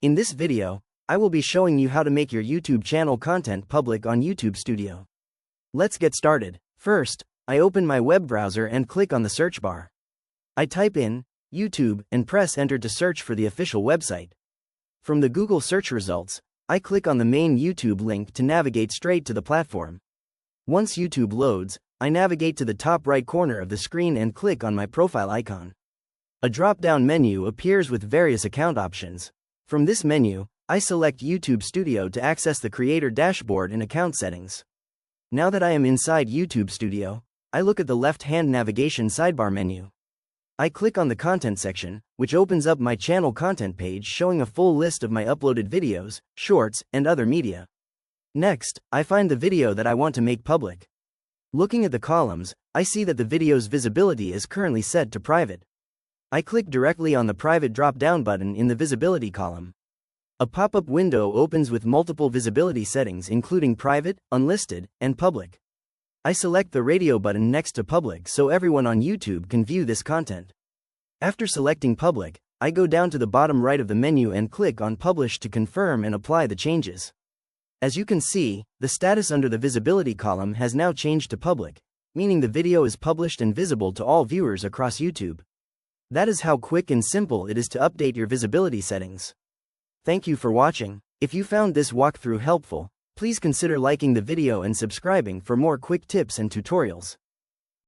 In this video, I will be showing you how to make your YouTube channel content public on YouTube Studio. Let's get started. First, I open my web browser and click on the search bar. I type in YouTube and press enter to search for the official website. From the Google search results, I click on the main YouTube link to navigate straight to the platform. Once YouTube loads, I navigate to the top right corner of the screen and click on my profile icon. A drop-down menu appears with various account options. From this menu, I select YouTube Studio to access the creator dashboard and account settings. Now that I am inside YouTube Studio, I look at the left-hand navigation sidebar menu. I click on the content section, which opens up my channel content page showing a full list of my uploaded videos, shorts, and other media. Next, I find the video that I want to make public. Looking at the columns, I see that the video's visibility is currently set to private. I click directly on the private drop-down button in the visibility column. A pop-up window opens with multiple visibility settings including private, unlisted, and public. I select the radio button next to public so everyone on YouTube can view this content. After selecting public, I go down to the bottom right of the menu and click on Publish to confirm and apply the changes. As you can see, the status under the visibility column has now changed to public, meaning the video is published and visible to all viewers across YouTube. That is how quick and simple it is to update your visibility settings. Thank you for watching. If you found this walkthrough helpful, please consider liking the video and subscribing for more quick tips and tutorials.